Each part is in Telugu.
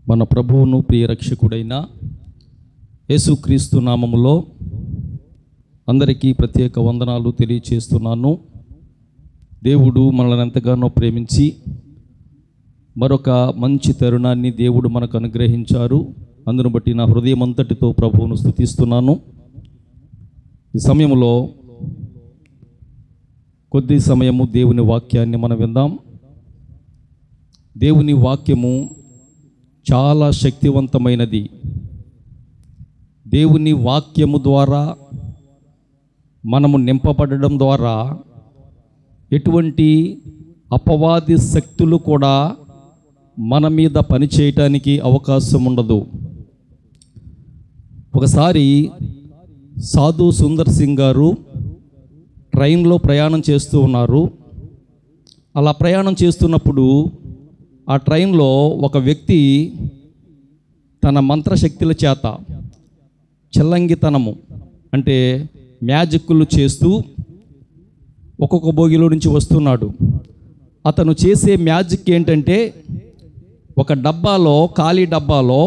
మన ప్రభువును ప్రియ రక్షకుడైన యేసుక్రీస్తు నామములో అందరికీ ప్రత్యేక వందనాలు తెలియచేస్తున్నాను. దేవుడు మనల్ని ఎంతగానో ప్రేమించి మరొక మంచి తరుణాన్ని దేవుడు మనకు అనుగ్రహించారు. అందును బట్టి నా హృదయం అంతటితో ప్రభువును స్తుతిస్తున్నాను. ఈ సమయంలో కొద్ది సమయము దేవుని వాక్యాన్ని మనం విందాం. దేవుని వాక్యము చాలా శక్తివంతమైనది. దేవుని వాక్యము ద్వారా మనము నింపబడడం ద్వారా ఎటువంటి అపవాది శక్తులు కూడా మన మీద పనిచేయటానికి అవకాశం ఉండదు. ఒకసారి సాధు సుందర్ సింగ్ గారు ట్రైన్లో ప్రయాణం చేస్తూ ఉన్నారు. అలా ప్రయాణం చేస్తున్నప్పుడు ఆ ట్రైన్లో ఒక వ్యక్తి తన మంత్రశక్తుల చేత చిల్లంగితనము అంటే మ్యాజిక్లు చేస్తూ ఒక్కొక్క బోగిలో నుంచి వస్తున్నాడు. అతను చేసే మ్యాజిక్ ఏంటంటే ఒక డబ్బాలో, ఖాళీ డబ్బాలో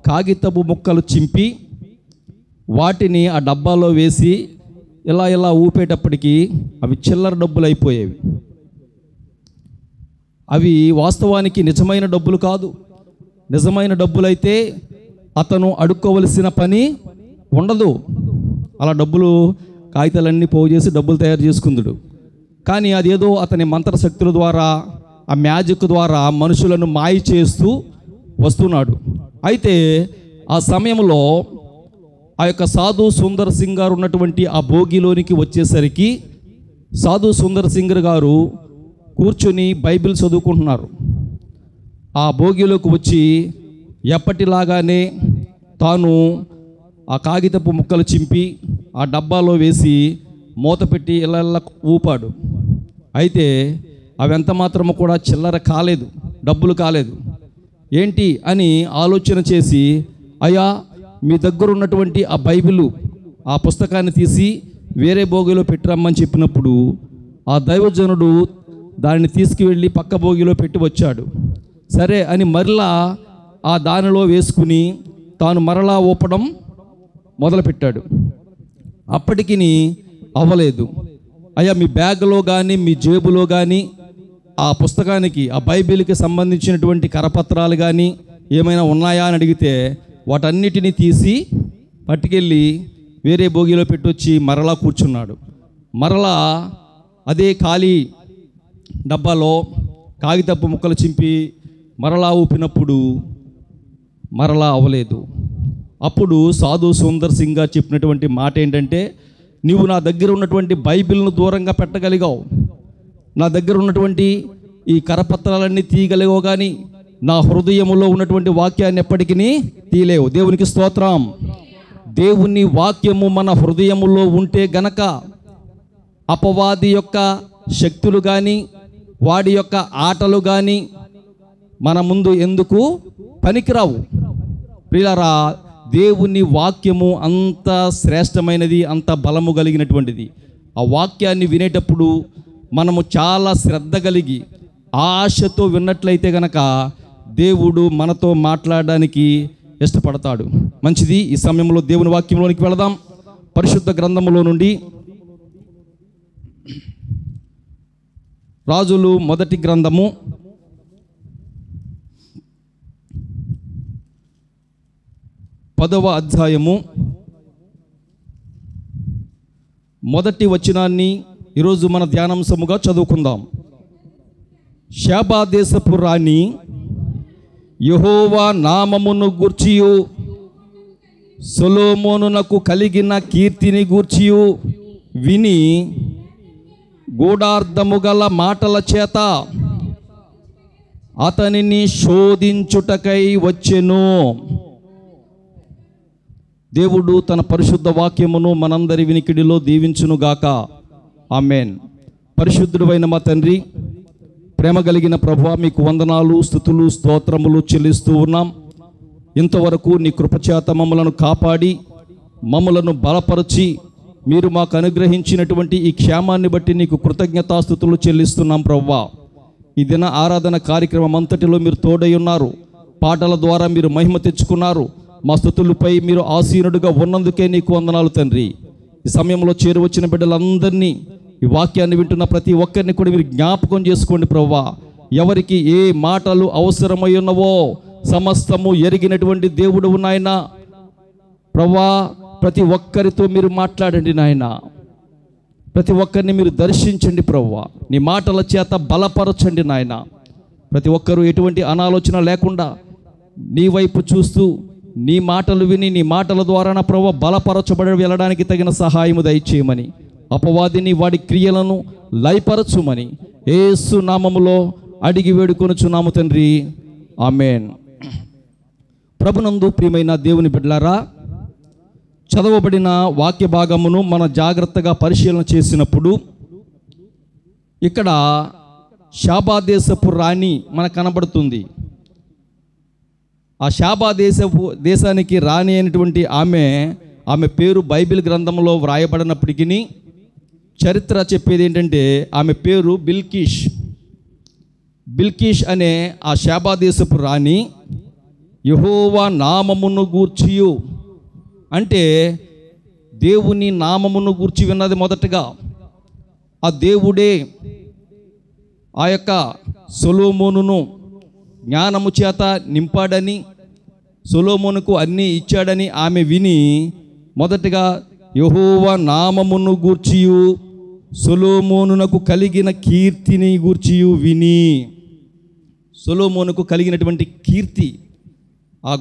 కాగితపు ముక్కలు చింపి వాటిని ఆ డబ్బాలో వేసి ఇలా ఊపేటప్పటికీ అవి చిల్లర డబ్బులు అయిపోయేవి. అవి వాస్తవానికి నిజమైన డబ్బులు కాదు. నిజమైన డబ్బులైతే అతను అడుక్కోవలసిన పని ఉండదు. అలా డబ్బులు కాగితాలన్నీ పోగు చేసి డబ్బులు తయారు చేసుకుందుడు. కానీ అదేదో అతని మంత్రశక్తుల ద్వారా, ఆ మ్యాజిక్ ద్వారా మనుషులను మాయ చేస్తూ వస్తున్నాడు. అయితే ఆ సమయంలో ఆ యొక్క సాధు సుందర్ సింగ్ గారు ఉన్నటువంటి ఆ భోగిలోనికి వచ్చేసరికి సాధు సుందర్ సింగ్ గారు కూర్చొని బైబిల్ చదువుకుంటున్నారు. ఆ భోగిలోకి వచ్చి ఎప్పటిలాగానే తాను ఆ కాగితపు ముక్కలు చింపి ఆ డబ్బాలో వేసి మూత పెట్టి ఇలా ఊపాడు. అయితే అవి ఎంత మాత్రము కూడా చిల్లర కాలేదు, డబ్బులు కాలేదు. ఏంటి అని ఆలోచన చేసి, అయ్యా మీ దగ్గర ఉన్నటువంటి ఆ బైబిలు, ఆ పుస్తకాన్ని తీసి వేరే భోగిలో పెట్టరమ్మని చెప్పినప్పుడు ఆ దైవజనుడు దానిని తీసుకువెళ్ళి పక్క భోగిలో పెట్టి వచ్చాడు. సరే అని మరలా ఆ దానిలో వేసుకుని తాను మరలా ఊపడం మొదలుపెట్టాడు. అప్పటికి అవ్వలేదు. అయ్యా మీ బ్యాగ్లో కానీ మీ జేబులో కానీ ఆ పుస్తకానికి, ఆ బైబిల్కి సంబంధించినటువంటి కరపత్రాలు కానీ ఏమైనా ఉన్నాయా అని అడిగితే వాటన్నిటినీ తీసి పట్టుకెళ్ళి వేరే భోగిలో పెట్టొచ్చి మరలా కూర్చున్నాడు. మరలా అదే ఖాళీ డబ్బాలో కాగితపు ముక్కలు చింపి మరలా ఊపినప్పుడు మరలా అవ్వలేదు. అప్పుడు సాధు సుందర్ సింగ్ గారు చెప్పినటువంటి మాట ఏంటంటే, నీవు నా దగ్గర ఉన్నటువంటి బైబిల్ను దూరంగా పెట్టగలిగావు, నా దగ్గర ఉన్నటువంటి ఈ కరపత్రాలన్నీ తీయగలిగావు, కానీ నా హృదయములో ఉన్నటువంటి వాక్యాన్ని ఎప్పటికీ తీయలేవు. దేవునికి స్తోత్రం. దేవుని వాక్యము మన హృదయములో ఉంటే గనక అపవాది యొక్క శక్తులు కానీ వాడి యొక్క ఆటలు కానీ మన ముందు ఎందుకు పనికిరావు. ప్రియులారా, దేవుని వాక్యము అంత శ్రేష్టమైనది, అంత బలము కలిగినటువంటిది. ఆ వాక్యాన్ని వినేటప్పుడు మనము చాలా శ్రద్ధ కలిగి ఆశతో విన్నట్లయితే గనక దేవుడు మనతో మాట్లాడడానికి ఇష్టపడతాడు. మంచిది. ఈ సమయంలో దేవుని వాక్యంలోనికి వెళదాం. పరిశుద్ధ గ్రంథములో నుండి రాజులు మొదటి గ్రంథము 10వ అధ్యాయము మొదటి వచనాన్ని ఈరోజు మన ధ్యానాంశముగా చదువుకుందాం. షేబా దేశపు రాణి యెహోవా నామమును గూర్చియు సొలొమోనునకు కలిగిన కీర్తిని గూర్చియు విని గూఢార్థము గల మాటల చేత అతనిని శోధించుటకై వచ్చెను. దేవుడు తన పరిశుద్ధ వాక్యమును మనందరి వినికిడిలో దీవించునుగాక. ఆమేన్. పరిశుద్ధుడైన మా తండ్రి, ప్రేమ కలిగిన ప్రభువా, మీకు వందనాలు, స్తుతులు, స్తోత్రములు చెల్లిస్తూ ఉన్నాం. ఇంతవరకు నీ కృపచేత మమ్మలను కాపాడి మమ్మలను బలపరిచి మీరు మాకు అనుగ్రహించినటువంటి ఈ క్షేమాన్ని బట్టి నీకు కృతజ్ఞతాస్తుతులు చెల్లిస్తున్నాం ప్రభువా. ఈ దిన ఆరాధన కార్యక్రమం అంతటిలో మీరు తోడై ఉన్నారు. పాటల ద్వారా మీరు మహిమ తెచ్చుకున్నారు. మా స్తుతులపై మీరు ఆసీనుడిగా ఉన్నందుకే నీకు వందనాలు తండ్రి. ఈ సమయంలో చేరువచ్చిన బిడ్డలందరినీ, ఈ వాక్యాన్ని వింటున్న ప్రతి ఒక్కరిని కూడా మీరు జ్ఞాపకం చేసుకోండి ప్రభువా. ఎవరికి ఏ మాటలు అవసరమై ఉన్నవో సమస్తము ఎరిగినటువంటి దేవుడు నాయన ప్రభువా. ప్రతి ఒక్కరితో మీరు మాట్లాడండి నాయన. ప్రతి ఒక్కరిని మీరు దర్శించండి ప్రభువా. నీ మాటల చేత బలపరచండి నాయన. ప్రతి ఒక్కరూ ఎటువంటి అనాలోచన లేకుండా నీ వైపు చూస్తూ నీ మాటలు విని నీ మాటల ద్వారా నా ప్రభువా బలపరచబడి వెళ్ళడానికి తగిన సహాయము దయచేయమని, అపవాదిని వాడి క్రియలను లయపరచుమని యేసు నామములో అడిగి వేడుకొనుచున్నాము తండ్రి. ఆమేన్. ప్రభునందు ప్రియమైన దేవుని బిడ్డలారా, చదవబడిన వాక్య భాగమును మన జాగ్రత్తగా పరిశీలన చేసినప్పుడు ఇక్కడ షాబా దేశపు రాణి మనకు కనబడుతుంది. ఆ షాబా దేశానికి రాణి అయినటువంటి ఆమె పేరు బైబిల్ గ్రంథంలో వ్రాయబడినప్పటికీ చరిత్ర చెప్పేది ఏంటంటే ఆమె పేరు బిల్కీష్. బిల్కీష్ అనే ఆ షాబా దేశపు రాణి యెహోవా నామమును గూర్చియు, అంటే దేవుని నామమును గూర్చి విన్నది మొదటగా. ఆ దేవుడే ఆ యొక్క సొలొమోనును జ్ఞానము చేత నింపాడని, సొలొమోనుకు అన్నీ ఇచ్చాడని ఆమె విని మొదటగా యెహోవా నామమును గూర్చియు సొలొమోనునకు కలిగిన కీర్తిని గూర్చియు విని, సొలొమోనుకు కలిగినటువంటి కీర్తి, ఆ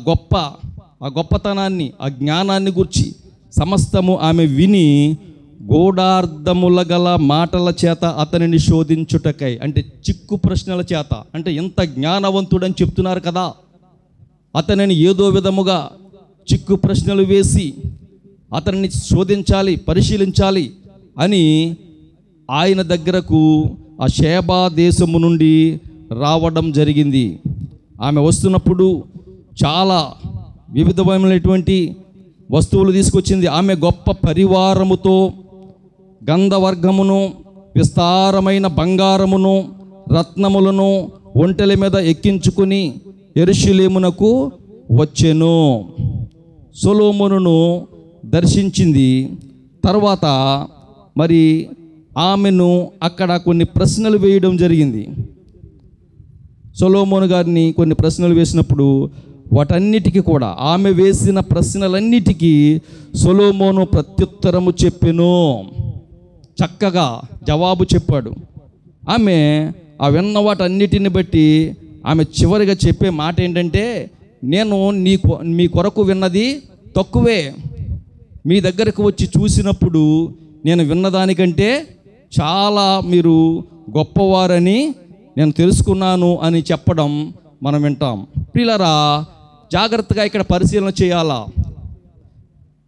గొప్పతనాన్ని, ఆ జ్ఞానాన్ని గూర్చి సమస్తము ఆమె విని గూఢార్థముల గల మాటల చేత అతనిని శోధించుటకై, అంటే చిక్కు ప్రశ్నల చేత, అంటే ఎంత జ్ఞానవంతుడని చెప్తున్నారు కదా, అతనిని ఏదో విధముగా చిక్కు ప్రశ్నలు వేసి అతనిని శోధించాలి, పరిశీలించాలి అని ఆయన దగ్గరకు ఆ షేబా దేశము నుండి రావడం జరిగింది. ఆమె వస్తున్నప్పుడు చాలా వివిధమైనటువంటి వస్తువులు తీసుకొచ్చింది. ఆమె గొప్ప పరివారముతో గంధవర్గమును, విస్తారమైన బంగారమును, రత్నములను ఒంటెల మీద ఎక్కించుకుని యెరూషలేమునకు వచ్చెను. సొలొమోనును దర్శించింది. తర్వాత మరి ఆమెను అక్కడ కొన్ని ప్రశ్నలు వేయడం జరిగింది. సొలొమోను గారిని కొన్ని ప్రశ్నలు వేసినప్పుడు వాటన్నిటికీ కూడా, ఆమె వేసిన ప్రశ్నలన్నిటికీ సొలొమోను ప్రత్యుత్తరము చెప్పెను. చక్కగా జవాబు చెప్పాడు. ఆమె ఆ విన్న వాటన్నిటిని బట్టి ఆమె చివరిగా చెప్పే మాట ఏంటంటే, నేను మీ కొరకు విన్నది తక్కువే, మీ దగ్గరకు వచ్చి చూసినప్పుడు నేను విన్నదానికంటే చాలా మీరు గొప్పవారని నేను తెలుసుకున్నాను అని చెప్పడం మనం వింటాం. ప్రియులారా, జాగ్రత్తగా ఇక్కడ పరిశీలన చేయాలా.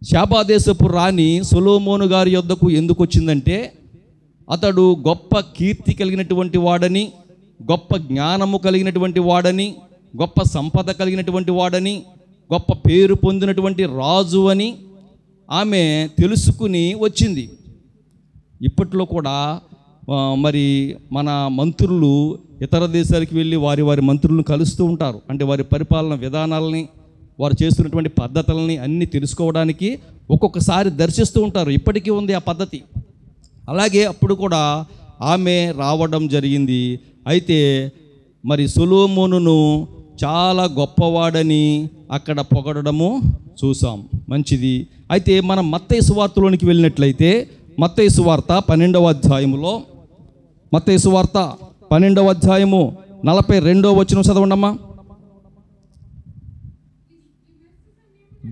షాబా దేశపు రాణి సొలొమోను గారి యొద్దకు ఎందుకు వచ్చిందంటే, అతడు గొప్ప కీర్తి కలిగినటువంటి వాడని, గొప్ప జ్ఞానము కలిగినటువంటి వాడని, గొప్ప సంపద కలిగినటువంటి వాడని, గొప్ప పేరు పొందినటువంటి రాజు అని ఆమె తెలుసుకుని వచ్చింది. ఇప్పట్లో కూడా మరి మన మంత్రులు ఇతర దేశాలకు వెళ్ళి వారి మంత్రులను కలుస్తూ ఉంటారు. అంటే వారి పరిపాలన విధానాలని, వారు చేస్తున్నటువంటి పద్ధతులని అన్నీ తెలుసుకోవడానికి ఒక్కొక్కసారి దర్శిస్తూ ఉంటారు. ఇప్పటికీ ఉంది ఆ పద్ధతి. అలాగే అప్పుడు కూడా ఆమె రావడం జరిగింది. అయితే మరి సొలొమోనును చాలా గొప్పవాడని అక్కడ పొగడము చూసాం. మంచిది. అయితే మనం మత్తయి సువార్తలోనికి వెళ్ళినట్లయితే, మత్తయి సువార్త 12వ అధ్యాయములో, మత్తయి సువార్త 12వ అధ్యాయము 42వ వచనం చదవండమ్మా.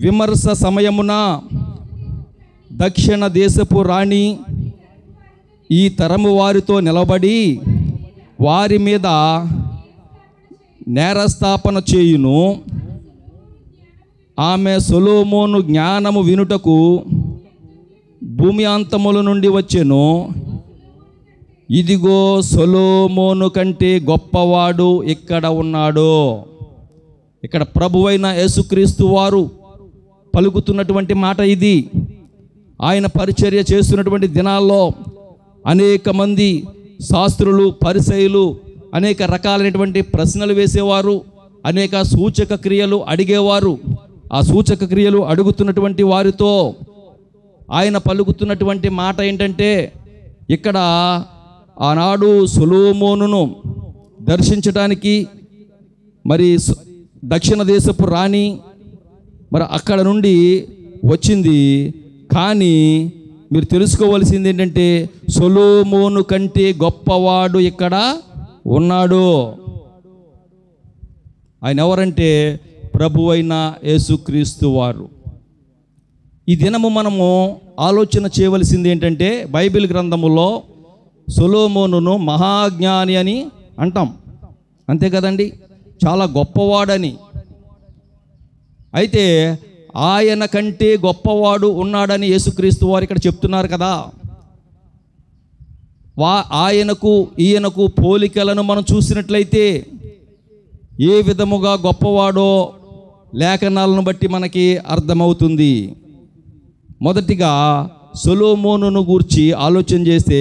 విమర్శ సమయమున దక్షిణ దేశపు రాణి ఈ తరము వారితో నిలబడి వారి మీద నేరస్థాపన చేయును. ఆమె సొలొమోను జ్ఞానము వినుటకు భూమి అంతముల నుండి వచ్చెను. ఇదిగో సొలొమోను కంటే గొప్పవాడు ఇక్కడ ఉన్నాడు. ఇక్కడ ప్రభువైన యేసుక్రీస్తు వారు పలుకుతున్నటువంటి మాట ఇది. ఆయన పరిచర్య చేస్తున్నటువంటి దినాల్లో అనేక మంది శాస్త్రులు, పరిసయ్యులు అనేక రకాలైనటువంటి ప్రశ్నలు వేసేవారు. అనేక సూచక క్రియలు అడిగేవారు. ఆ సూచక క్రియలు అడుగుతున్నటువంటి వారితో ఆయన పలుకుతున్నటువంటి మాట ఏంటంటే, ఇక్కడ ఆనాడు సొలొమోనును దర్శించడానికి మరి దక్షిణ దేశపు రాణి మరి అక్కడ నుండి వచ్చింది. కానీ మీరు తెలుసుకోవాల్సింది ఏంటంటే, సొలొమోను కంటే గొప్పవాడు ఇక్కడ ఉన్నాడు. ఆయన ఎవరంటే ప్రభువైన యేసుక్రీస్తు వారు. ఈ దినము మనము ఆలోచన చేయవలసింది ఏంటంటే, బైబిల్ గ్రంథములో సొలొమోనును మహాజ్ఞాని అని అంటాం, అంతే కదండి, చాలా గొప్పవాడని. అయితే ఆయన కంటే గొప్పవాడు ఉన్నాడని యేసుక్రీస్తు వారు ఇక్కడ చెప్తున్నారు కదా. ఆయనకు ఈయనకు పోలికలను మనం చూసినట్లయితే ఏ విధముగా గొప్పవాడో లేఖనాలను బట్టి మనకి అర్థమవుతుంది. మొదటిగా సొలొమోనును గూర్చి ఆలోచన చేస్తే,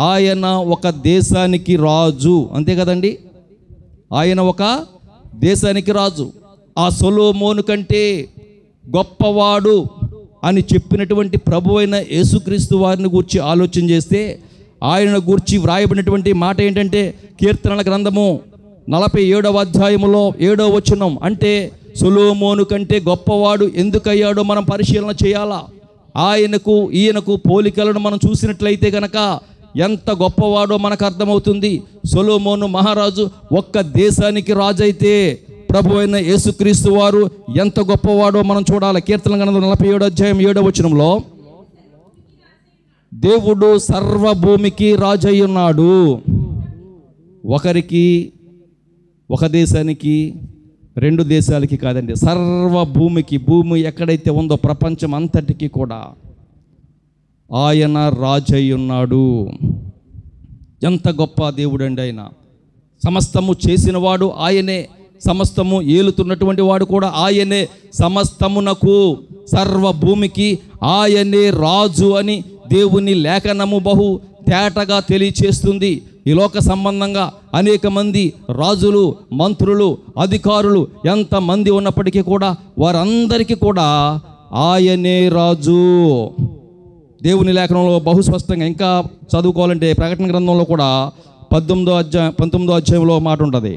ఆయన ఒక దేశానికి రాజు, అంతే కదండి, ఆయన ఒక దేశానికి రాజు. ఆ సొలొమోను కంటే గొప్పవాడు అని చెప్పినటువంటి ప్రభువైన యేసుక్రీస్తు వారిని గూర్చి ఆలోచన చేస్తే, ఆయన గూర్చి వ్రాయబడినటువంటి మాట ఏంటంటే, కీర్తనల గ్రంథము 47వ అధ్యాయములో 7వ వచనం, అంటే సొలొమోను కంటే గొప్పవాడు ఎందుకయ్యాడో మనం పరిశీలన చేయాలా. ఆయనకు ఈయనకు పోలికలను మనం చూసినట్లయితే కనుక ఎంత గొప్పవాడో మనకు అర్థమవుతుంది. సొలొమోను మహారాజు ఒక్క దేశానికి రాజు అయితే, ప్రభువైన యేసుక్రీస్తు వారు ఎంత గొప్పవాడో మనం చూడాలి. కీర్తన గ్రంథం 47వ అధ్యాయం 7వ వచనంలో, దేవుడు సర్వభూమికి రాజు అయి ఉన్నాడు. ఒకరికి, ఒక దేశానికి, రెండు దేశాలకి కాదండి, సర్వభూమికి, భూమి ఎక్కడైతే ఉందో ప్రపంచం అంతటికి కూడా ఆయన రాజు అయి ఉన్నాడు. ఎంత గొప్ప దేవుడు అండి ఆయన. సమస్తము చేసినవాడు ఆయనే, సమస్తము ఏలుతున్నటువంటి వాడు కూడా ఆయనే, సమస్తమునకు సర్వభూమికి ఆయనే రాజు అని దేవుని లేఖనము బహు తేటగా తెలియచేస్తుంది. ఈ లోక సంబంధంగా అనేక మంది రాజులు, మంత్రులు, అధికారులు ఎంతమంది ఉన్నప్పటికీ కూడా వారందరికీ కూడా ఆయనే రాజు. దేవుని లేఖనంలో బహు స్పష్టంగా ఇంకా చదువుకోవాలంటే ప్రకటన గ్రంథంలో కూడా 19వ అధ్యాయంలో మాట ఉంటుంది.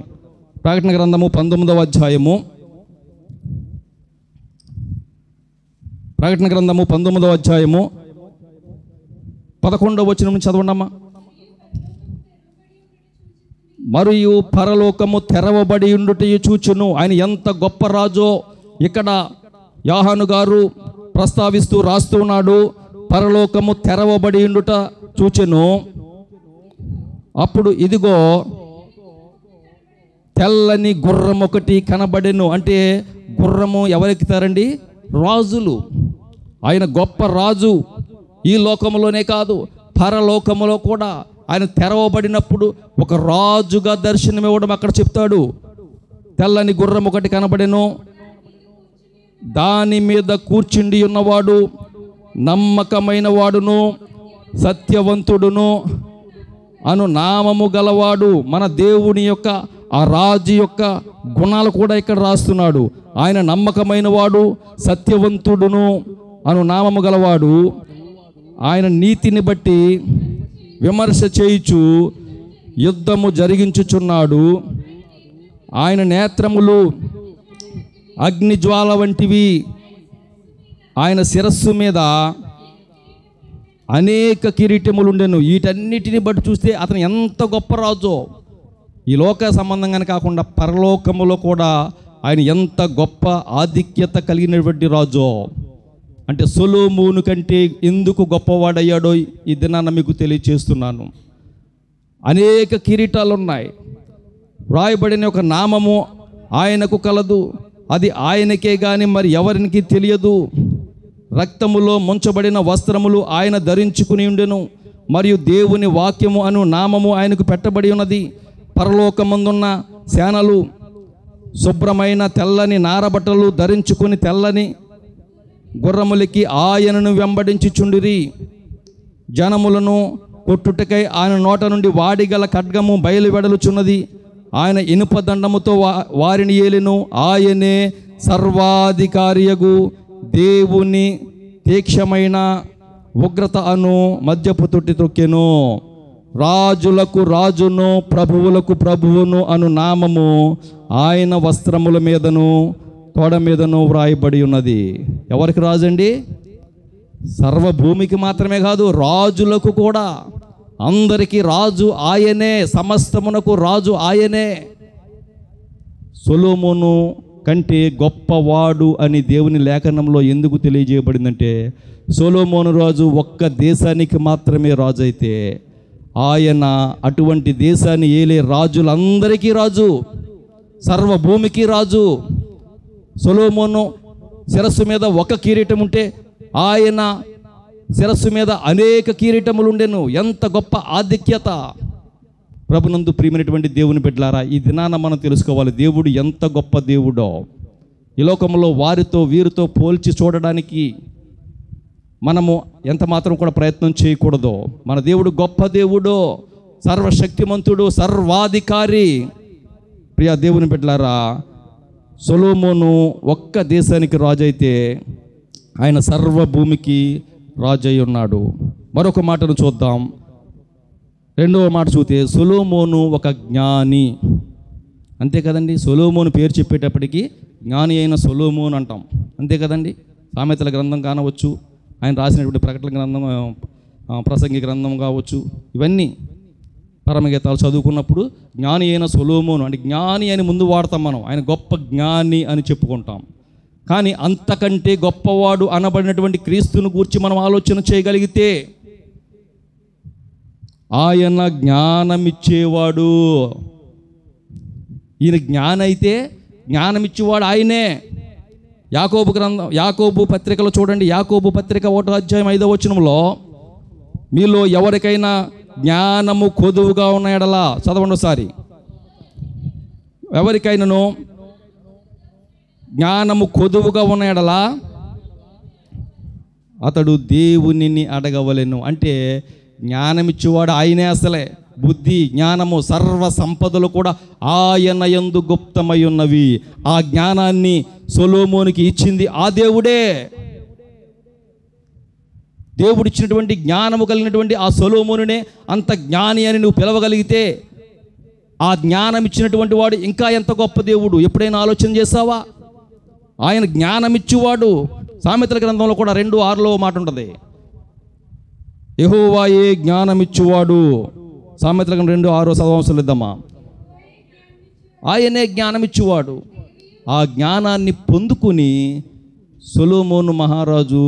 ప్రకటన గ్రంథము 19వ అధ్యాయము, ప్రకటన గ్రంథము 19వ అధ్యాయము 11వ వచనం నుంచి చదవండమ్మా. మరియు పరలోకము తెరవబడి ఉండుటయు చూచును. ఆయన ఎంత గొప్ప రాజో ఇక్కడ యోహాను గారు ప్రస్తావిస్తూ రాస్తూ ఉన్నాడు. పరలోకము తెరవబడి ఉండుట చూచెను. అప్పుడు ఇదిగో తెల్లని గుర్రం ఒకటి కనబడెను. అంటే గుర్రము ఎవరెక్కుతారండి? రాజులు. ఆయన గొప్ప రాజు. ఈ లోకంలోనే కాదు, పరలోకములో కూడా ఆయన తెరవబడినప్పుడు ఒక రాజుగా దర్శనం ఇవ్వడం అక్కడ చెప్తాడు. తెల్లని గుర్రం ఒకటి కనబడెను, దాని మీద కూర్చుండి ఉన్నవాడు నమ్మకమైన వాడును సత్యవంతుడును అను నామము గలవాడు. మన దేవుని యొక్క, ఆ రాజు యొక్క గుణాలు కూడా ఇక్కడ రాస్తున్నాడు. ఆయన నమ్మకమైన వాడు, సత్యవంతుడును అను నామము గలవాడు. ఆయన నీతిని బట్టి విమర్శ చేయుచు యుద్ధము జరిగించుచున్నాడు. ఆయన నేత్రములు అగ్నిజ్వాల వంటివి. ఆయన శిరస్సు మీద అనేక కిరీటములు ఉండెను. వీటన్నిటిని బట్టి చూస్తే అతను ఎంత గొప్ప రాజో. ఈ లోక సంబంధంగానే కాకుండా పరలోకములో కూడా ఆయన ఎంత గొప్ప ఆధిక్యత కలిగినటువంటి రాజో. అంటే సొలొమోను కంటే ఎందుకు గొప్పవాడయ్యాడో ఈ దినాన మీకు తెలియచేస్తున్నాను. అనేక కిరీటాలు ఉన్నాయి. వ్రాయబడిన ఒక నామము ఆయనకు కలదు. అది ఆయనకే కానీ మరి ఎవరికి తెలియదు. రక్తములో ముంచబడిన వస్త్రములు ఆయన ధరించుకుని ఉండెను. మరియు దేవుని వాక్యము అను నామము ఆయనకు పెట్టబడి ఉన్నది. పరలోకమందున్న సేనలు శుభ్రమైన తెల్లని నారబట్టలు ధరించుకుని తెల్లని గుర్రములకి ఆయనను వెంబడించుచుండిరి. జనములను కొట్టుటకై ఆయన నోట నుండి వాడిగల ఖడ్గము బయలువెడలుచున్నది. ఆయన ఇనుప దండముతో వారిని ఏలెను. ఆయనే సర్వాధికారియగు దేవుని తీక్షమైన ఉగ్రత అను మద్యపు తొట్టి తొక్కెను. రాజులకు రాజును ప్రభువులకు ప్రభువును అను నామము ఆయన వస్త్రముల మీదను తోడ మీదను వ్రాయబడి ఉన్నది. ఎవరికి రాజు అండి? సర్వభూమికి మాత్రమే కాదు, రాజులకు కూడా. అందరికీ రాజు ఆయనే, సమస్తమునకు రాజు ఆయనే. సొలొమోను కంటే గొప్పవాడు అని దేవుని లేఖనంలో ఎందుకు తెలియజేయబడిందంటే, సొలొమోను రాజు ఒక్క దేశానికి మాత్రమే రాజు అయితే, ఆయన అటువంటి దేశాన్ని ఏలే రాజులందరికీ రాజు, సర్వభూమికి రాజు. సొలొమోను శిరస్సు మీద ఒక కిరీటం ఉంటే ఆయన శిరస్సు మీద అనేక కిరీటములు ఉండెను. ఎంత గొప్ప ఆధిక్యత! ప్రభునందు ప్రియమైనటువంటి దేవుని బిడ్డలారా, ఈ దినాన మనం తెలుసుకోవాలి దేవుడు ఎంత గొప్ప దేవుడో. ఈ లోకంలో వారితో వీరితో పోల్చి చూడడానికి మనము ఎంత మాత్రం కూడా ప్రయత్నం చేయకూడదు. మన దేవుడు గొప్ప దేవుడు, సర్వశక్తిమంతుడు, సర్వాధికారి. ప్రియ దేవుని బిడ్డలారా, సొలొమోను ఒక్క దేశానికి రాజు అయితే ఆయన సర్వభూమికి రాజు అయి ఉన్నాడు. మరొక మాటను చూద్దాం. రెండవ మాట చూస్తే సొలొమోను ఒక జ్ఞాని. అంతే కదండి, సొలొమోను పేరు చెప్పేటప్పటికి జ్ఞాని అయిన సొలొమోను అంటాం. అంతే కదండి. సామెతల గ్రంథం కానవచ్చు, ఆయన రాసినటువంటి ప్రకటన గ్రంథం, ప్రసంగి గ్రంథం కావచ్చు, ఇవన్నీ పరమగీతాలు చదువుకున్నప్పుడు జ్ఞాని అయిన సొలొమోను అంటే జ్ఞాని అని ముందు వాడతాం మనం. ఆయన గొప్ప జ్ఞాని అని చెప్పుకుంటాం. కానీ అంతకంటే గొప్పవాడు అనబడినటువంటి క్రీస్తును గూర్చి మనం ఆలోచన చేయగలిగితే, ఆయన జ్ఞానమిచ్చేవాడు. ఈయన జ్ఞాని అయితే జ్ఞానమిచ్చేవాడు ఆయనే. యాకోబు పత్రికలో చూడండి, యాకోబు పత్రిక 1వ అధ్యాయం 5వ వచనంలో, మీలో ఎవరికైనా జ్ఞానము కొదువుగా ఉన్న ఎడల, చదవండి ఒకసారి, ఎవరికైనాను జ్ఞానము కొదువుగా ఉన్న ఎడల అతడు దేవునిని అడగవలెను. అంటే జ్ఞానమిచ్చేవాడు ఆయనే. అసలే బుద్ధి, జ్ఞానము, సర్వ సంపదలు కూడా ఆయన యందు గుప్తమై ఉన్నవి. ఆ జ్ఞానాన్ని సొలొమోనుకి ఇచ్చింది ఆ దేవుడే. దేవుడిచ్చినటువంటి జ్ఞానము కలిగినటువంటి ఆ సొలొమోనునే అంత జ్ఞాని అని నువ్వు పిలవగలిగితే, ఆ జ్ఞానం ఇచ్చినటువంటి వాడు ఇంకా ఎంత గొప్ప దేవుడు. ఎప్పుడైనా ఆలోచన చేసావా? ఆయన జ్ఞానమిచ్చేవాడు. సామెతల గ్రంథంలో కూడా 2:6లో మాట ఉంటుంది, యెహోవాయే జ్ఞానమిచ్చువాడు. సామెతల గ్రంథం 2:6 చదవవసరం లేదమ్మా. ఆయనే జ్ఞానమిచ్చువాడు. ఆ జ్ఞానాన్ని పొందుకుని సొలొమోను మహారాజు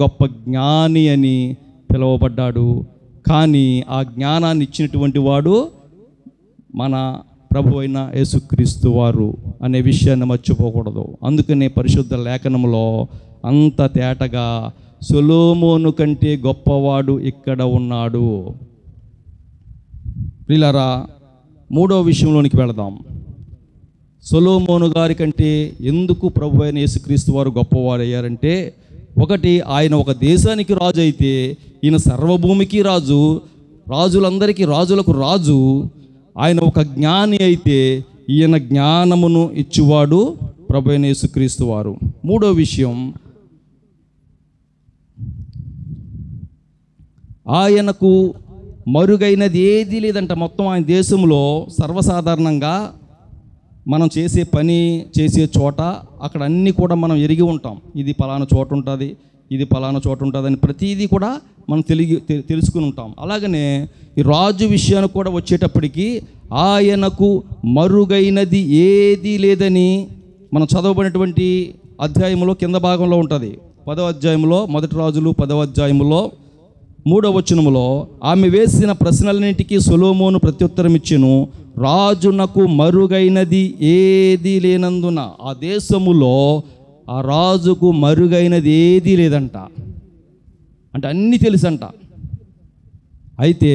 గొప్ప జ్ఞాని అని పిలువబడ్డాడు. కానీ ఆ జ్ఞానాన్ని ఇచ్చినటువంటి వాడు మన ప్రభు అయిన యేసుక్రీస్తు వారు అనే విషయాన్ని మర్చిపోకూడదు. అందుకనే పరిశుద్ధ లేఖనంలో అంత తేటగా సొలొమోను కంటే గొప్పవాడు ఇక్కడ ఉన్నాడు. ప్రియులారా, 3వ విషయంలోనికి వెళదాం. సొలొమోను గారి కంటే ఎందుకు ప్రభు అయిన యేసుక్రీస్తు వారు గొప్పవారు అయ్యారంటే, ఒకటి, ఆయన ఒక దేశానికి రాజు అయితే ఈయన సర్వభూమికి రాజు, రాజులందరికీ రాజులకు రాజు. ఆయన ఒక జ్ఞాని అయితే ఈయన జ్ఞానమును ఇచ్చువాడు ప్రభు అయిన యేసుక్రీస్తు వారు. 3వ విషయం, ఆయనకు మరుగైనది ఏదీ లేదంట. మొత్తం ఆయన దేశంలో సర్వసాధారణంగా మనం చేసే పని చేసే చోట అక్కడ అన్నీ కూడా మనం ఎరిగి ఉంటాం. ఇది పలానా చోట ఉంటుంది, ఇది పలానా చోట ఉంటుంది అని ప్రతిదీ కూడా మనం తెలుసుకుని ఉంటాం. అలాగనే ఈ రాజు విషయానికి కూడా వచ్చేటప్పటికి ఆయనకు మరుగైనది ఏదీ లేదని మనం చదవబడినటువంటి అధ్యాయంలో కింద భాగంలో ఉంటుంది. 10వ అధ్యాయంలో, 1 రాజులు 10వ అధ్యాయంలో 3వ వచనములో, ఆమె వేసిన ప్రశ్నలన్నింటికీ సొలొమోను ప్రత్యుత్తరం ఇచ్చెను, రాజునకు మరుగైనది ఏదీ లేనందున. ఆ దేశములో ఆ రాజుకు మరుగైనది ఏదీ లేదంట. అంటే అన్నీ తెలుసంట. అయితే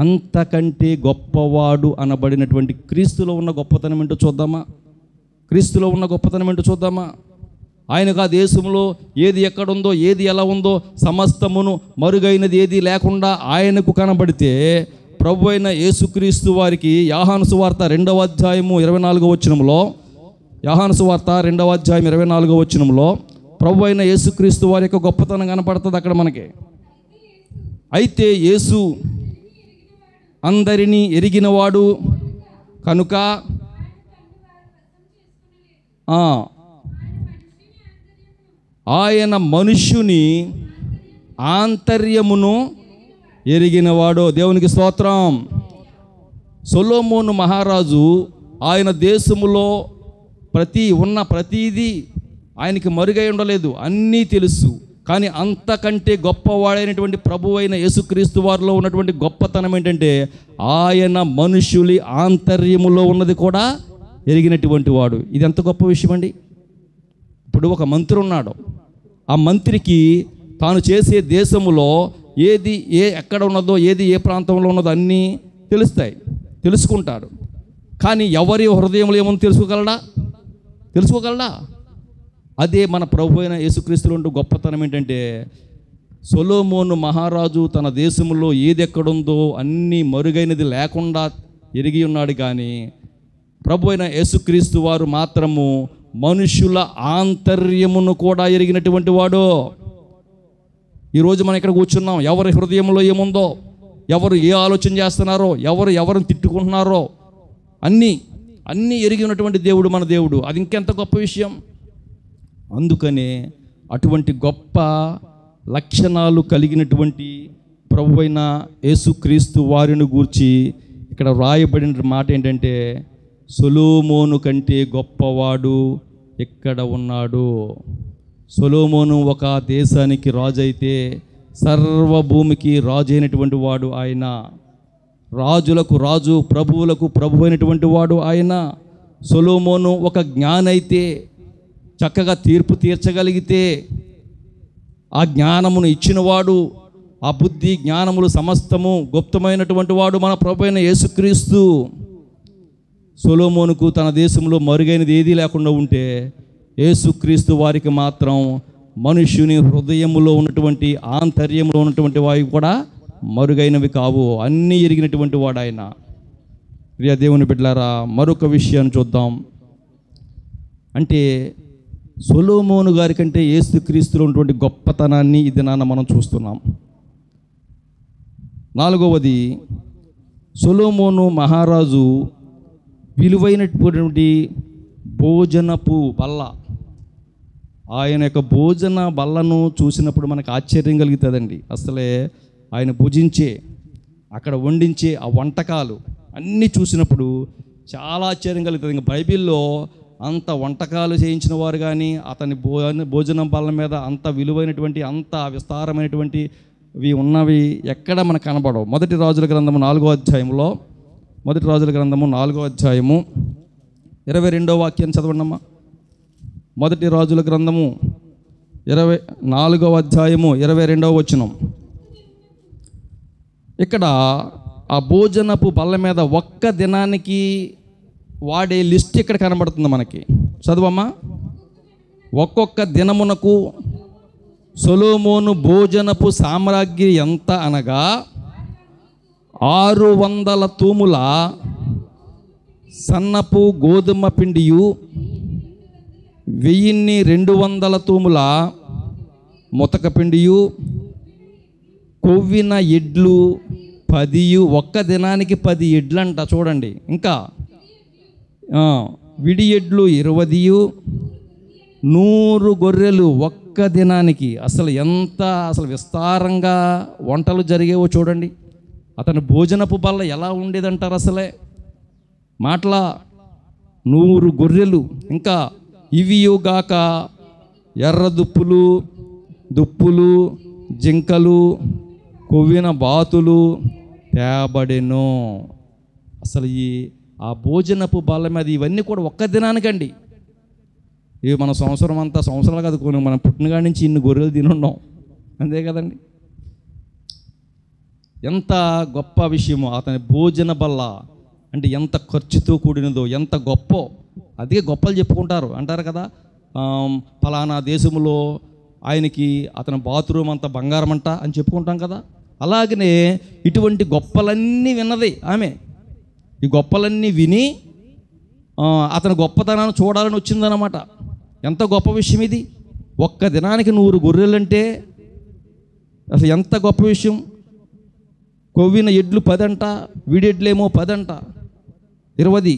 అంతకంటే గొప్పవాడు అనబడినటువంటి క్రీస్తులో ఉన్న గొప్పతనం ఏంటో చూద్దామా? క్రీస్తులో ఉన్న గొప్పతనం ఏంటో చూద్దామా? ఆయనకు ఆ దేశంలో ఏది ఎక్కడుందో, ఏది ఎలా ఉందో సమస్తమును మరుగైనది ఏది లేకుండా ఆయనకు కనబడితే ప్రభు అయిన యేసుక్రీస్తు వారికి యోహాను సువార్త 2వ అధ్యాయము 24వ వచనంలో, యోహాను సువార్త 2వ అధ్యాయం 24వ వచనంలో ప్రభు అయిన యేసుక్రీస్తు వారి యొక్క గొప్పతనం కనపడుతుంది అక్కడ మనకి. అయితే యేసు అందరినీ ఎరిగినవాడు కనుక ఆయన మనుష్యుని ఆంతర్యమును ఎరిగినవాడు. దేవునికి స్తోత్రం. సొలొమోను మహారాజు ఆయన దేశములో ప్రతిదీ ఆయనకి మరుగై ఉండలేదు, అన్నీ తెలుసు. కానీ అంతకంటే గొప్పవాడైనటువంటి ప్రభువు అయిన యేసుక్రీస్తు వారిలో ఉన్నటువంటి గొప్పతనం ఏంటంటే ఆయన మనుషులి ఆంతర్యములో ఉన్నది కూడా ఎరిగినటువంటి వాడు. ఇది ఎంత గొప్ప విషయం అండి. ఇప్పుడు ఒక మంత్రి ఉన్నాడు, ఆ మంత్రికి తాను చేసే దేశములో ఏది ఎక్కడ ఉన్నదో, ఏది ఏ ప్రాంతంలో ఉన్నదో అన్నీ తెలుసుకుంటాడు. కానీ ఎవరి హృదయంలో ఏముందో తెలుసుకోగలడా? అదే మన ప్రభు అయిన యేసుక్రీస్తులో ఉండే గొప్పతనం ఏంటంటే సొలొమోను మహారాజు తన దేశంలో ఏది ఎక్కడుందో అన్నీ మరుగైనది లేకుండా ఎరిగి ఉన్నాడు. కానీ ప్రభు అయిన యేసుక్రీస్తు వారు మాత్రము మనుషుల ఆంతర్యమును కూడా ఎరిగినటువంటి వాడు. ఈరోజు మనం ఇక్కడ కూర్చున్నాం, ఎవరి హృదయంలో ఏముందో, ఎవరు ఏ ఆలోచన చేస్తున్నారో, ఎవరిని తిట్టుకుంటున్నారో అన్నీ ఎరిగి ఉన్నటువంటి దేవుడు మన దేవుడు. అది ఇంకెంత గొప్ప విషయం. అందుకనే అటువంటి గొప్ప లక్షణాలు కలిగినటువంటి ప్రభువైన యేసుక్రీస్తు వారిని గూర్చి ఇక్కడ వ్రాయబడిన మాట ఏంటంటే సొలొమోను కంటే గొప్పవాడు ఇక్కడ ఉన్నాడు. సొలొమోను ఒక దేశానికి రాజు అయితే సర్వభూమికి రాజు అయినటువంటి వాడు ఆయన. రాజులకు రాజు, ప్రభువులకు ప్రభు అయినటువంటి వాడు ఆయన. సొలొమోను ఒక జ్ఞాని అయితే, చక్కగా తీర్పు తీర్చగలిగితే, ఆ జ్ఞానమును ఇచ్చినవాడు, ఆ బుద్ధి జ్ఞానములు సమస్తము గుప్తమైనటువంటి వాడు మన ప్రభు అయిన యేసుక్రీస్తు. సొలొమోనుకు తన దేశంలో మరుగైనది ఏదీ లేకుండా ఉంటే యేసుక్రీస్తు వారికి మాత్రం మనుష్యుని హృదయములో ఉన్నటువంటి ఆంతర్యంలో ఉన్నటువంటి వారి కూడా మరుగైనవి కావు, అన్నీ ఎరిగినటువంటి వాడు ఆయన. ప్రియ దేవుని బిడ్డలారా, మరొక విషయాన్ని చూద్దాం. అంటే సొలొమోను గారి కంటే యేసుక్రీస్తులో ఉన్నటువంటి గొప్పతనాన్ని ఈ దినాన మనం చూస్తున్నాం. 4వది, సొలొమోను మహారాజు విలువైనటువంటి భోజనపు బల్ల, ఆయన యొక్క భోజన బల్లను చూసినప్పుడు మనకు ఆశ్చర్యం కలుగుతుందండి. అసలే ఆయన భుజించే, అక్కడ వండించే ఆ వంటకాలు అన్నీ చూసినప్పుడు చాలా ఆశ్చర్యం కలుగుతుంది. ఇంకా బైబిల్లో అంత వంటకాలు చేయించిన వారు కానీ అతని భోజనం బల్ల మీద అంత విలువైనటువంటి, అంత విస్తారమైనటువంటివి ఉన్నవి ఎక్కడ మనకు కనబడవు. మొదటి రాజుల గ్రంథము 4వ అధ్యాయంలో, మొదటి రాజుల గ్రంథము 4వ అధ్యాయము 22వ వాక్యాన్ని చదవండమ్మా. మొదటి రాజుల గ్రంథము 24వ అధ్యాయము 22వ వచనం. ఇక్కడ ఆ భోజనపు బల్ల మీద ఒక్క దినానికి వాడే లిస్ట్ ఇక్కడ కనబడుతుంది మనకి. చదువమ్మా. ఒక్కొక్క దినమునకు సొలొమోను భోజనపు సామ్రాజ్ఞి ఎంత అనగా 600 తూముల సన్నపు గోధుమ పిండియు 1200 తూముల ముతక పిండియు కొవ్విన ఎడ్లు 10, ఒక్క దినానికి 10 ఎడ్లు అంట. చూడండి. ఇంకా విడి ఎడ్లు 20, 100 గొర్రెలు ఒక్క దినానికి. అసలు విస్తారంగా వంటలు జరిగేవో చూడండి. అతని భోజనపు బల్ల ఎలా ఉండేదంటారు అసలే మాటలా. 100 గొర్రెలు, ఇంకా ఇవియుగాక ఎర్ర దుప్పులు జింకలు కొవ్విన బాతులు తేబడెను. అసలు ఆ భోజనపు బల్ల మీద ఇవన్నీ కూడా ఒక్క దినానికండి. ఇవి మన సంవత్సరాలు కాదు, మనం పుట్టినగాడి నుంచి ఇన్ని గొర్రెలు తినున్నాం, అంతే కదండి. ఎంత గొప్ప విషయమో అతని భోజన బల్ల అంటే ఎంత ఖర్చుతో కూడినదో, ఎంత గొప్ప. అదే గొప్పలు చెప్పుకుంటారు అంటారు కదా. ఫలానా దేశంలో ఆయనకి అతని బాత్రూమ్ అంతా బంగారం అంట అని చెప్పుకుంటాం కదా. అలాగనే ఇటువంటి గొప్పలన్నీ విన్నది ఆమె. ఈ గొప్పలన్నీ విని అతని గొప్పతనాన్ని చూడాలని వచ్చిందన్నమాట. ఎంత గొప్ప విషయం ఇది! ఒక్క దినానికి 100 గొర్రెలంటే అసలు ఎంత గొప్ప విషయం! కొవ్విన ఎడ్లు 10 అంట, విడెడ్లేమో 10 అంట, 20.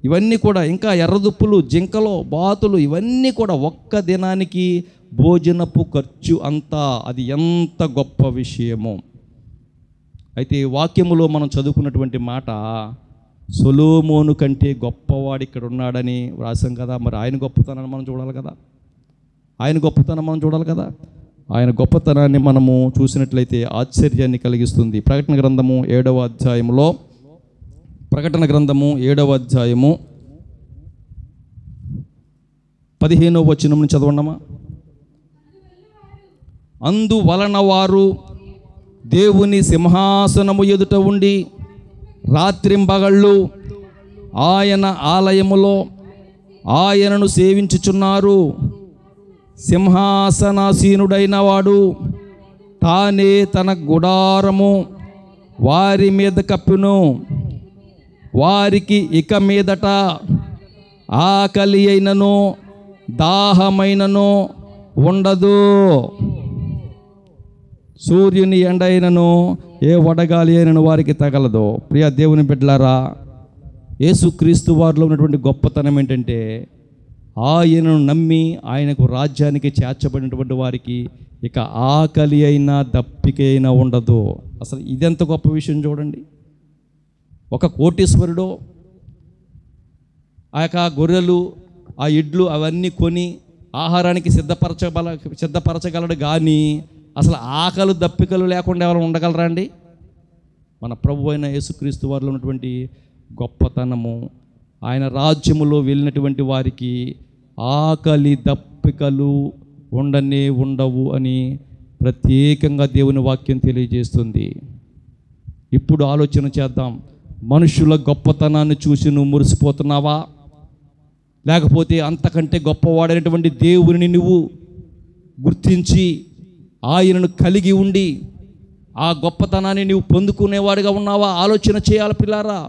ఇవన్నీ కూడా, ఇంకా ఎర్రదుప్పులు, జింకలు, బాతులు, ఇవన్నీ కూడా ఒక్క దినానికి భోజనపు ఖర్చు అంతా. అది ఎంత గొప్ప విషయమో! అయితే వాక్యములో మనం చదువుకున్నటువంటి మాట, సొలొమోను కంటే గొప్పవాడు ఇక్కడ ఉన్నాడని వ్రాసాం కదా. మరి ఆయన గొప్పతనాన్ని మనం చూడాలి కదా. ఆయన గొప్పతనాన్ని మనము చూసినట్లయితే ఆశ్చర్యాన్ని కలిగిస్తుంది. ప్రకటన గ్రంథము 7వ అధ్యాయములో, ప్రకటన గ్రంథము 7వ అధ్యాయము 15వ వచనం నుంచి చదవండమా. అందువలన వారు దేవుని సింహాసనము ఎదుట ఉండి రాత్రింబగళ్ళు ఆయన ఆలయములో ఆయనను సేవించుచున్నారు. సింహాసనాసీనుడైన వాడు తానే తన గుడారము వారి మీద కప్పును. వారికి ఇక మీదట ఆకలి అయినను దాహమైనను ఉండదు. సూర్యుని ఎండ అయినను ఏ వడగాలి అయినను వారికి తగలదు. ప్రియ దేవుని బిడ్డలారా, యేసుక్రీస్తు వారిలో ఉన్నటువంటి గొప్పతనం ఏంటంటే, ఆయనను నమ్మి ఆయనకు రాజ్యానికి చేర్చబడినటువంటి వారికి ఇక ఆకలి అయినా దప్పిక అయినా ఉండదు. అసలు ఇదెంత గొప్ప విషయం చూడండి. ఒక కోటీశ్వరుడు ఆ యొక్క గొర్రెలు, ఆ ఎడ్లు అవన్నీ కొని ఆహారానికి సిద్ధపరచగలడు. కానీ అసలు ఆకలి దప్పికలు లేకుండా ఎవరు ఉండగలరా అండి? మన ప్రభు అయిన యేసుక్రీస్తు వారిలో ఉన్నటువంటి గొప్పతనము, ఆయన రాజ్యములో వెళ్ళినటువంటి వారికి ఆకలి దప్పికలు ఉండవు అని ప్రత్యేకంగా దేవుని వాక్యం తెలియజేస్తుంది. ఇప్పుడు ఆలోచన చేద్దాం. మనుషుల గొప్పతనాన్ని చూసి నువ్వు మురిసిపోతున్నావా? లేకపోతే అంతకంటే గొప్పవాడైనటువంటి దేవుని నువ్వు గుర్తించి ఆయనను కలిగి ఉండి ఆ గొప్పతనాన్ని నీవు పొందుకునేవాడిగా ఉన్నావా? ఆలోచన చేయాలి పిల్లారా.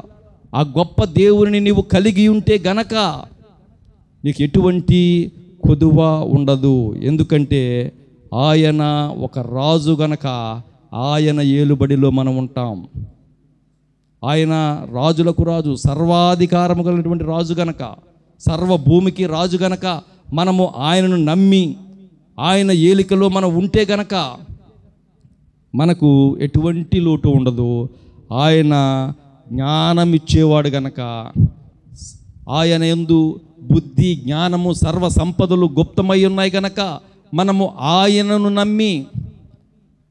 ఆ గొప్ప దేవుని నీవు కలిగి ఉంటే గనక నీకు ఎటువంటి కొదువ ఉండదు. ఎందుకంటే ఆయన ఒక రాజు గనక ఆయన ఏలుబడిలో మనం ఉంటాం. ఆయన రాజులకు రాజు, సర్వాధికారము కలిగినటువంటి రాజు గనక, సర్వభూమికి రాజు గనక మనము ఆయనను నమ్మి ఆయన ఏలికలో మనం ఉంటే గనక మనకు ఎటువంటి లోటు ఉండదు. ఆయన జ్ఞానం ఇచ్చేవాడు గనక, ఆయన యందు బుద్ధి, జ్ఞానము, సర్వ సంపదలు గుప్తమై ఉన్నాయి గనక మనము ఆయనను నమ్మి,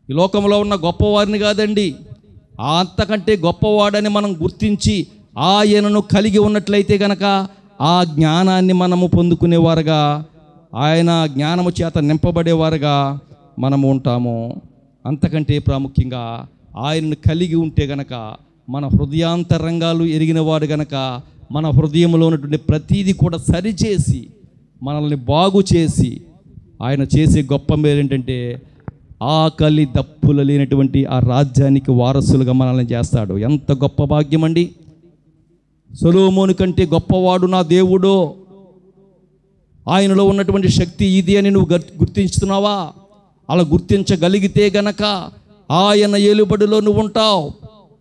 ఈ లోకంలో ఉన్న గొప్పవారిని కాదండి, అంతకంటే గొప్పవాడని మనం గుర్తించి ఆయనను కలిగి ఉన్నట్లయితే గనక ఆ జ్ఞానాన్ని మనము పొందుకునేవారుగా, ఆయన జ్ఞానము చేత నింపబడేవారుగా మనము ఉంటాము. అంతకంటే ప్రాముఖ్యంగా ఆయనను కలిగి ఉంటే గనక, మన హృదయాంతరంగాలు ఎరిగినవాడు గనక మన హృదయంలో ఉన్నటువంటి ప్రతీది కూడా సరిచేసి మనల్ని బాగు చేసి, ఆయన చేసే గొప్ప మేలు ఏంటంటే ఆకలి దప్పులు లేనటువంటి ఆ రాజ్యానికి వారసులుగా మనల్ని చేస్తాడు. ఎంత గొప్ప భాగ్యం అండి! సొలొమోను కంటే గొప్పవాడు నా దేవుడు, ఆయనలో ఉన్నటువంటి శక్తి ఇది అని నువ్వు గుర్తించుతున్నావా? అలా గుర్తించగలిగితే గనక ఆయన ఏలుబడిలో నువ్వు ఉంటావు.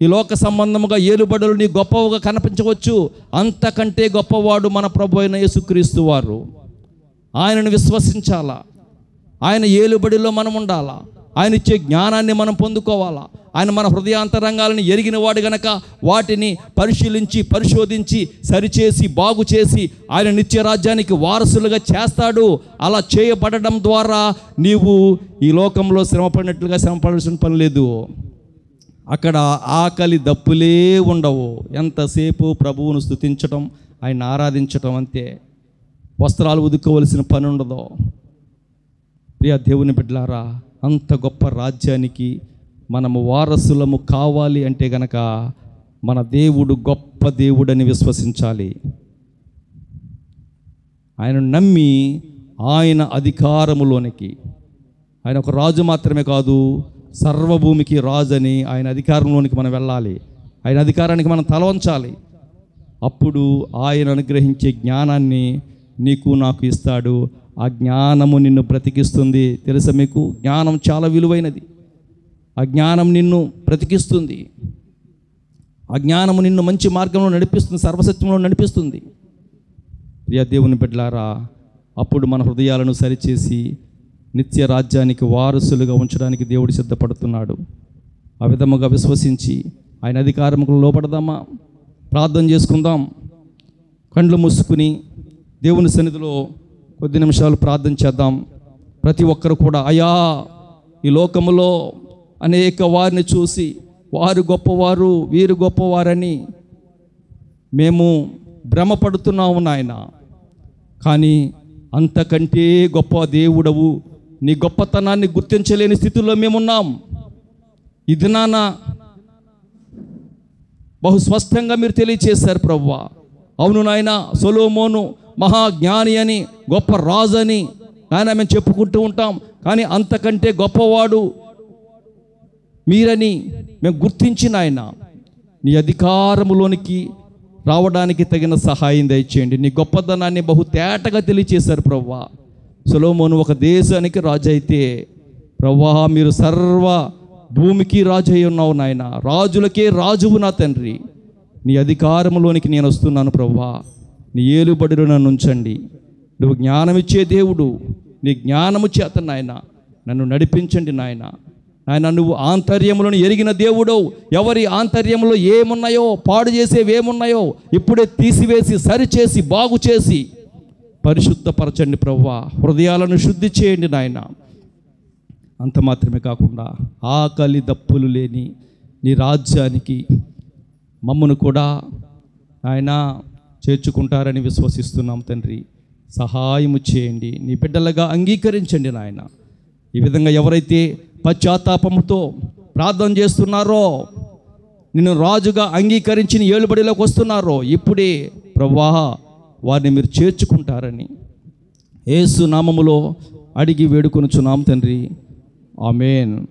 ఈ లోక సంబంధముగా ఏలుబడులు నీ గొప్పగా కనిపించవచ్చు, అంతకంటే గొప్పవాడు మన ప్రభు అయిన యేసుక్రీస్తు వారు. ఆయనను విశ్వసించాలా, ఆయన ఏలుబడిలో మనం ఉండాలా, ఆయన ఇచ్చే జ్ఞానాన్ని మనం పొందుకోవాలా. ఆయన మన హృదయాంతరంగాలను ఎరిగిన వాడు గనక వాటిని పరిశీలించి పరిశోధించి సరిచేసి బాగు చేసి ఆయన నిత్య రాజ్యానికి వారసులుగా చేస్తాడు. అలా చేయబడడం ద్వారా నీవు ఈ లోకంలో శ్రమపడినట్లుగా శ్రమపడాల్సిన పని లేదు. అక్కడ ఆకలి దప్పులే ఉండవు. ఎంతసేపు ప్రభువును స్తుతించటం, ఆయన ఆరాధించటం అంతే. వస్త్రాలు ఉదుకోవలసిన పని ఉండదు. ప్రియ దేవుని బిడ్డలారా, అంత గొప్ప రాజ్యానికి మనము వారసులము కావాలి అంటే గనక మన దేవుడు గొప్ప దేవుడని విశ్వసించాలి. ఆయన నమ్మి ఆయన అధికారములోనికి, ఆయన ఒక రాజు మాత్రమే కాదు, సర్వభూమికి రాజని ఆయన అధికారంలోనికి మనం వెళ్ళాలి. ఆయన అధికారానికి మనం తల వంచాలి. అప్పుడు ఆయన అనుగ్రహించే జ్ఞానాన్ని నీకు నాకు ఇస్తాడు. ఆ జ్ఞానము నిన్ను బ్రతికిస్తుంది. తెలుసా మీకు? జ్ఞానం చాలా విలువైనది. ఆ జ్ఞానం నిన్ను బ్రతికిస్తుంది. ఆ జ్ఞానము నిన్ను మంచి మార్గంలో నడిపిస్తుంది, సర్వసత్యంలో నడిపిస్తుంది. ప్రియ దేవుని బిడ్డలారా, అప్పుడు మన హృదయాలను సరిచేసి నిత్య రాజ్యానికి వారసులుగా ఉంచడానికి దేవుడు సిద్ధపడుతున్నాడు. ఆ విధముగా విశ్వసించి ఆయన అధికారముకు లోపడదామా? ప్రార్థన చేసుకుందాం. కండ్లు మూసుకుని దేవుని సన్నిధిలో కొద్ది నిమిషాలు ప్రార్థన చేద్దాం. ప్రతి ఒక్కరు కూడా, అయ్యా, ఈ లోకములో అనేక వారిని చూసి వారు గొప్పవారు, వీరు గొప్పవారని మేము భ్రమపడుతున్నాము నాయన. కానీ అంతకంటే గొప్ప దేవుడవు, నీ గొప్పతనాన్ని గుర్తించలేని స్థితిలో మేమున్నాం. ఈ దినాన బహు స్పష్టంగా మీరు తెలియచేశారు ప్రభువా. అవును నాయన, సొలొమోను మహాజ్ఞాని అని, గొప్ప రాజు అని ఆయన మేము చెప్పుకుంటూ ఉంటాం. కానీ అంతకంటే గొప్పవాడు మీరని మేము గుర్తించిన ఆయన నీ అధికారములోనికి రావడానికి తగిన సహాయం దయచేయండి. నీ గొప్పతనాన్ని బహు తేటగా తెలియచేశారు ప్రభువా. సొలొమోను ఒక దేశానికి రాజు అయితే, ప్రభువా మీరు సర్వ భూమికి రాజు అయి ఉన్నావు నాయన. రాజులకే రాజువు నా తండ్రి. నీ అధికారంలోనికి నేను వస్తున్నాను ప్రభువా. నీ ఏలుబడిలో నన్ను ఉంచండి. నువ్వు జ్ఞానమిచ్చే దేవుడు. నీ జ్ఞానము చేత నాయన నన్ను నడిపించండి నాయన. ఆయన నువ్వు ఆంతర్యములను ఎరిగిన దేవుడు. ఎవరి ఆంతర్యంలో ఏమున్నాయో, పాడు చేసేవేమున్నాయో ఇప్పుడే తీసివేసి సరిచేసి బాగు చేసి పరిశుద్ధపరచండి ప్రభువా. హృదయాలను శుద్ధి చేయండి నాయన. అంత మాత్రమే కాకుండా ఆకలి దప్పులు లేని నీ రాజ్యానికి మమ్మను కూడా ఆయన చేర్చుకుంటారని విశ్వసిస్తున్నాం తండ్రి. సహాయము చేయండి. నీ బిడ్డలుగా అంగీకరించండి నాయన. ఈ విధంగా ఎవరైతే పశ్చాత్తాపముతో ప్రార్థన చేస్తున్నారో, నిన్ను రాజుగా అంగీకరించి నీ ఏలుబడిలోకి వస్తున్నారో, ఇప్పుడే ప్రభువా వారిని మీరు చేర్చుకుంటారని యేసు నామములో అడిగి వేడుకొనుచున్నాం తండ్రి. ఆమేన్.